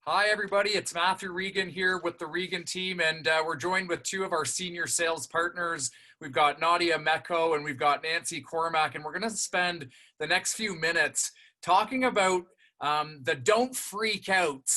Hi, everybody. It's Matthew Regan here with the Regan team, and we're joined with two of our senior sales partners. We've got Nadia Mecco and we've got Nancy Cormack, and we're going to spend the next few minutes talking about the don't freak out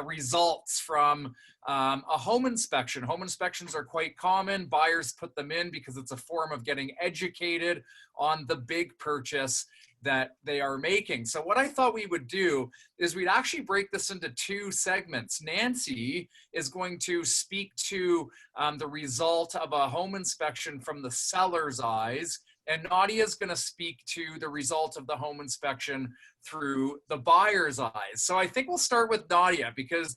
results from a home inspection. Home inspections are quite common. Buyers put them in because it's a form of getting educated on the big purchase that they are making. So what I thought we would do is we'd actually break this into two segments. Nancy is going to speak to the result of a home inspection from the seller's eyes, and Nadia is going to speak to the result of the home inspection through the buyer's eyes. So I think we'll start with Nadia because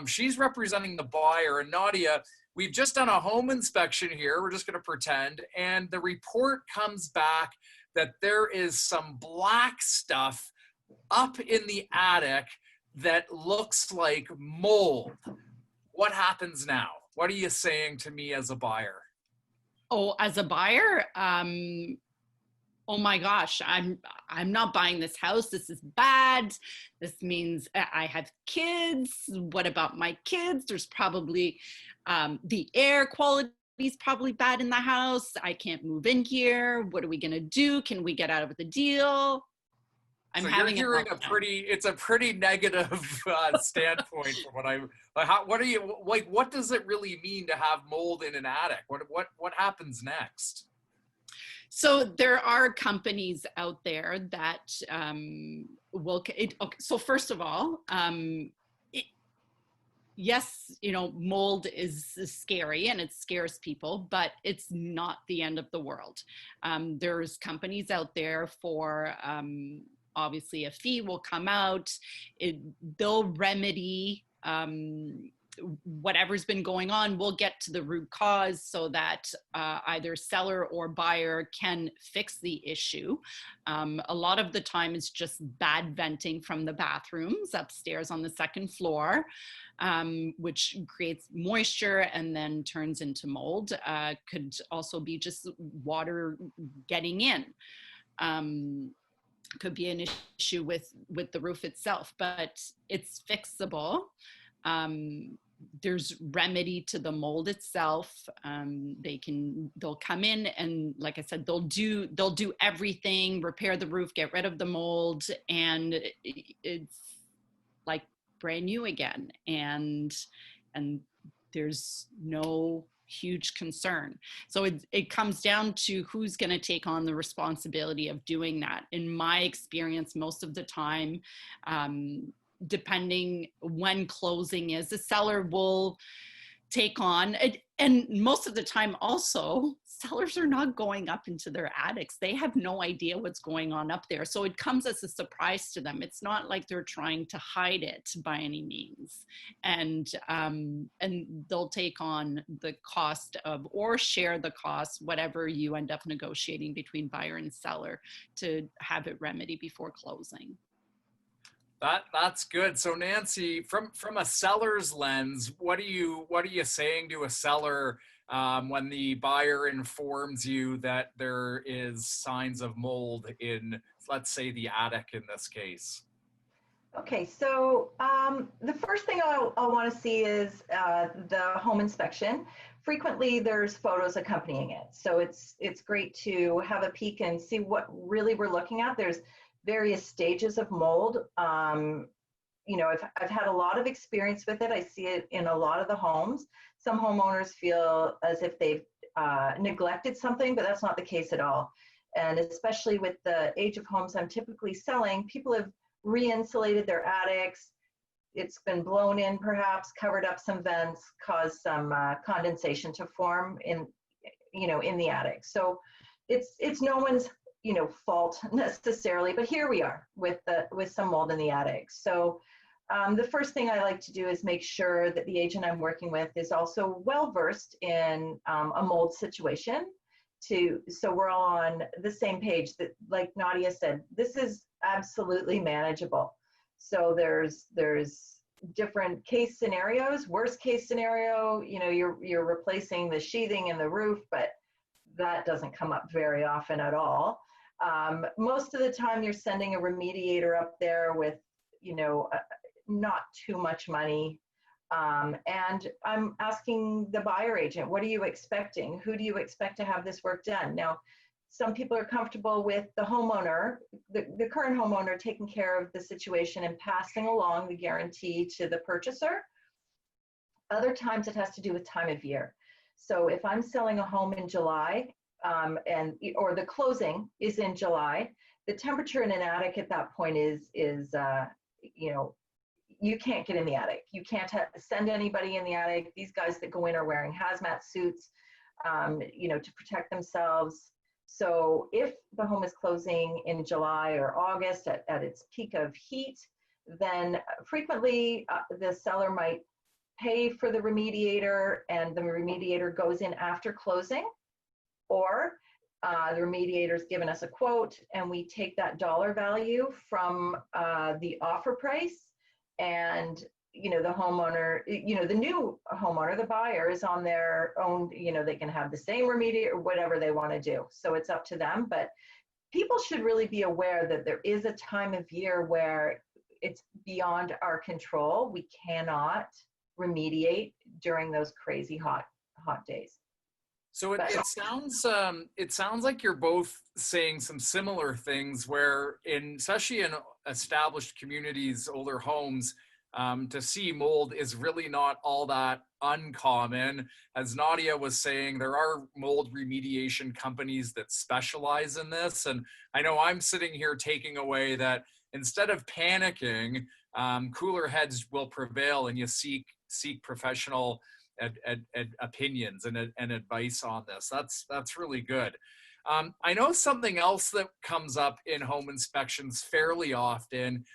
she's representing the buyer. And Nadia, we've just done a home inspection here. We're just going to pretend, and the report comes back that there is some black stuff up in the attic that looks like mold. What happens now? What are you saying to me as a buyer? Oh, as a buyer, oh my gosh, I'm not buying this house. This is bad. This means I have kids. What about my kids? There's probably the air quality is probably bad in the house. I can't move in here. What are we gonna do? Can we get out of the deal? So you're hearing it's a pretty negative standpoint from what are you like? What does it really mean to have mold in an attic? What happens next? So there are companies out there that will. Okay, so first of all, yes, mold is scary and it scares people, but it's not the end of the world. There's companies out there for, obviously a fee will come out. They'll remedy whatever's been going on. We'll get to the root cause so that either seller or buyer can fix the issue. A lot of the time it's just bad venting from the bathrooms upstairs on the second floor, which creates moisture and then turns into mold. Could also be just water getting in. Could be an issue with the roof itself, but it's fixable. There's remedy to the mold itself. They'll come in and, like I said, they'll do everything, repair the roof, get rid of the mold, and it's like brand new again. And there's no huge concern. So it comes down to who's going to take on the responsibility of doing that. In my experience, most of the time, depending when closing is, the seller will take on it. And most of the time also, sellers are not going up into their attics. They have no idea what's going on up there. So it comes as a surprise to them. It's not like they're trying to hide it by any means. And they'll take on the cost of, or share the cost, whatever you end up negotiating between buyer and seller, to have it remedy before closing. That's good. So Nancy, from a seller's lens, what are you saying to a seller when the buyer informs you that there is signs of mold in, let's say, the attic in this case? Okay, so the first thing I'll want to see is the home inspection. Frequently, there's photos accompanying it, so it's great to have a peek and see what really we're looking at. There's various stages of mold. I've had a lot of experience with it. I see it in a lot of the homes. Some homeowners feel as if they've neglected something, but that's not the case at all. And especially with the age of homes I'm typically selling, people have re-insulated their attics. It's been blown in, perhaps covered up some vents, caused some condensation to form in the attic. So it's no one's fault necessarily, but here we are with some mold in the attic. So the first thing I like to do is make sure that the agent I'm working with is also well versed in a mold situation, so we're all on the same page. That, like Nadia said, this is absolutely manageable. So there's different case scenarios. Worst case scenario, you're replacing the sheathing in the roof, but that doesn't come up very often at all. Most of the time you're sending a remediator up there with, not too much money. And I'm asking the buyer agent, what are you expecting? Who do you expect to have this work done? Now, some people are comfortable with the homeowner, the current homeowner, taking care of the situation and passing along the guarantee to the purchaser. Other times it has to do with time of year. So if I'm selling a home in July, or the closing is in July, the temperature in an attic at that point is you know, you can't get in the attic. You can't send anybody in the attic. These guys that go in are wearing hazmat suits, you know, to protect themselves. So if the home is closing in July or August at its peak of heat, then frequently the seller might pay for the remediator, and the remediator goes in after closing, or the remediator's given us a quote and we take that dollar value from the offer price, and you know, the homeowner, you know, the new homeowner, the buyer, is on their own, you know, they can have the same remediator or whatever they want to do. So it's up to them, but people should really be aware that there is a time of year where it's beyond our control. We cannot remediate during those crazy hot days. So it sounds like you're both saying some similar things, where especially in established communities, older homes, to see mold is really not all that uncommon. As Nadia was saying, there are mold remediation companies that specialize in this. And I know I'm sitting here taking away that instead of panicking, cooler heads will prevail, and you seek professional opinions and advice on this. That's really good. I know something else that comes up in home inspections fairly often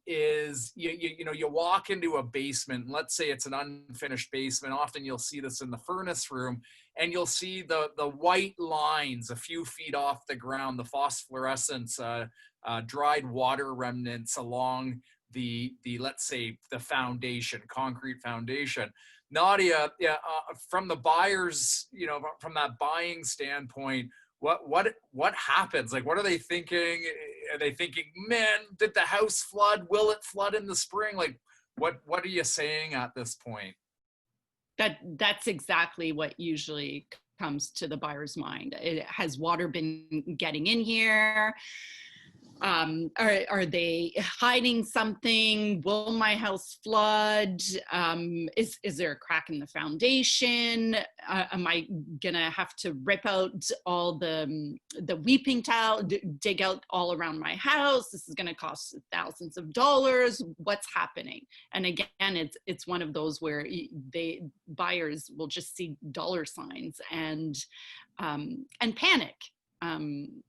is you walk into a basement. Let's say it's an unfinished basement. Often you'll see this in the furnace room, and you'll see the white lines a few feet off the ground, the phosphorescence, dried water remnants along the let's say the foundation, concrete foundation. Nadia, from the buyers, you know, from that buying standpoint, what happens? Like, what are they thinking? Are they thinking, man, did the house flood? Will it flood in the spring? Like, what are you saying at this point? That's exactly what usually comes to the buyer's mind. Has water been getting in here? Are they hiding something? Will my house flood? Is there a crack in the foundation? Am I gonna have to rip out all the weeping tile, dig out all around my house? This is gonna cost thousands of dollars. What's happening? And again, it's one of those where buyers will just see dollar signs and panic. And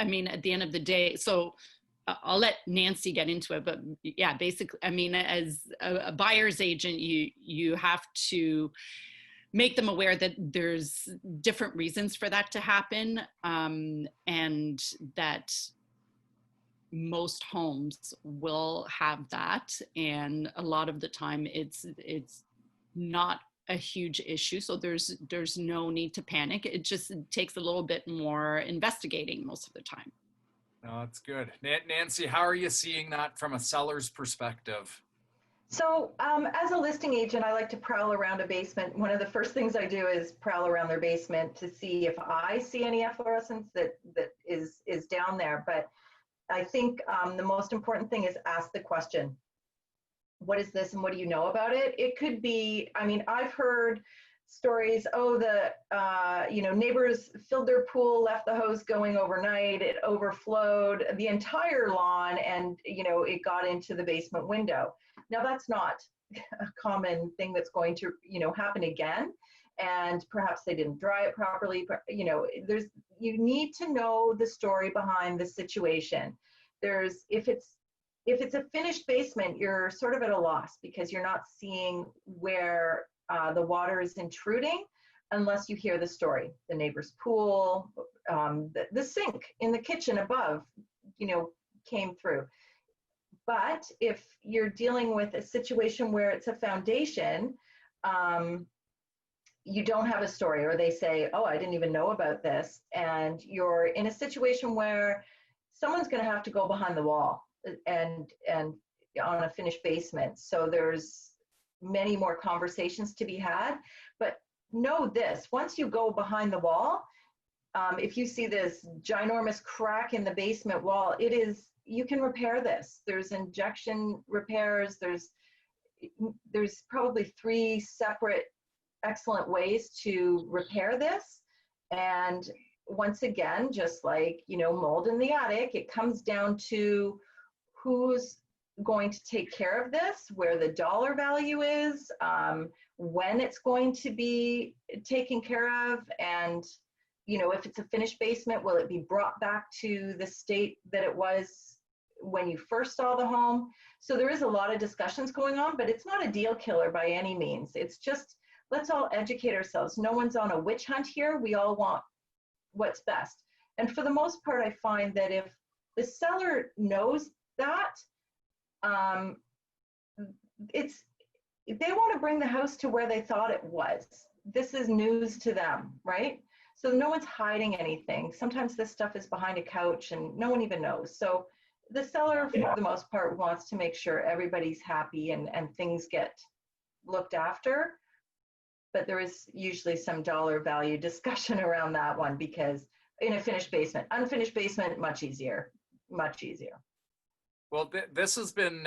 I mean, at the end of the day, so I'll let Nancy get into it, but yeah, basically, I mean, as a buyer's agent, you have to make them aware that there's different reasons for that to happen, and that most homes will have that, and a lot of the time it's not a huge issue, so there's no need to panic. It just takes a little bit more investigating most of the time. No, that's good. Nancy, how are you seeing that from a seller's perspective? So as a listing agent, I like to prowl around a basement. One of the first things I do is prowl around their basement to see if I see any efflorescence that is down there. But I think the most important thing is ask the question. What is this and what do you know about it? It could be, I mean, I've heard stories, the neighbors filled their pool, left the hose going overnight, it overflowed the entire lawn, and you know, it got into the basement window. Now that's not a common thing that's going to, you know, happen again, and perhaps they didn't dry it properly, but you know, you need to know the story behind the situation. If it's a finished basement, you're sort of at a loss because you're not seeing where the water is intruding unless you hear the story. The neighbor's pool, the sink in the kitchen above, you know, came through. But if you're dealing with a situation where it's a foundation, you don't have a story, or they say, oh, I didn't even know about this. And you're in a situation where someone's going to have to go behind the wall and on a finished basement. So there's many more conversations to be had. But know this, once you go behind the wall, if you see this ginormous crack in the basement wall, you can repair this. There's injection repairs. There's probably 3 separate excellent ways to repair this. And once again, just like, mold in the attic, it comes down to who's going to take care of this, where the dollar value is, when it's going to be taken care of, and if it's a finished basement, will it be brought back to the state that it was when you first saw the home? So there is a lot of discussions going on, but it's not a deal killer by any means. It's just, let's all educate ourselves. No one's on a witch hunt here. We all want what's best. And for the most part, I find that if the seller knows that, they want to bring the house to where they thought it was. This is news to them, right? So no one's hiding anything. Sometimes this stuff is behind a couch and no one even knows. So the seller, for the most part, wants to make sure everybody's happy and things get looked after. But there is usually some dollar value discussion around that one, because in a finished basement, unfinished basement, much easier, much easier. Well, this has been,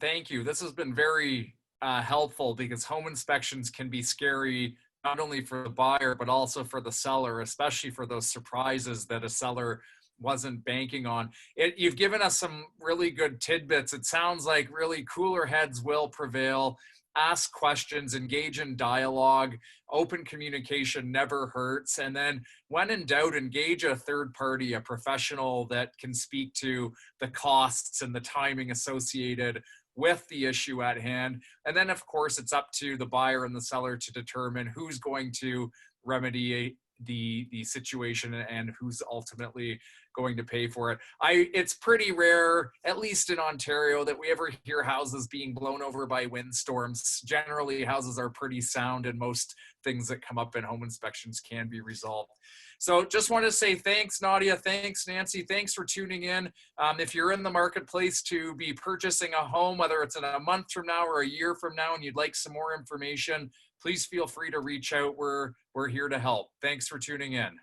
thank you. This has been very helpful, because home inspections can be scary, not only for the buyer, but also for the seller, especially for those surprises that a seller wasn't banking on. You've given us some really good tidbits. It sounds like really cooler heads will prevail. Ask questions, engage in dialogue, open communication never hurts. And then when in doubt, engage a third party, a professional that can speak to the costs and the timing associated with the issue at hand. And then, of course, it's up to the buyer and the seller to determine who's going to remedy the situation and who's ultimately going to pay for it. It's pretty rare, at least in Ontario, that we ever hear houses being blown over by windstorms. Generally, houses are pretty sound, and most things that come up in home inspections can be resolved. So just want to say thanks, Nadia. Thanks, Nancy. Thanks for tuning in. If you're in the marketplace to be purchasing a home, whether it's in a month from now or a year from now, and you'd like some more information, please feel free to reach out. We're here to help. Thanks for tuning in.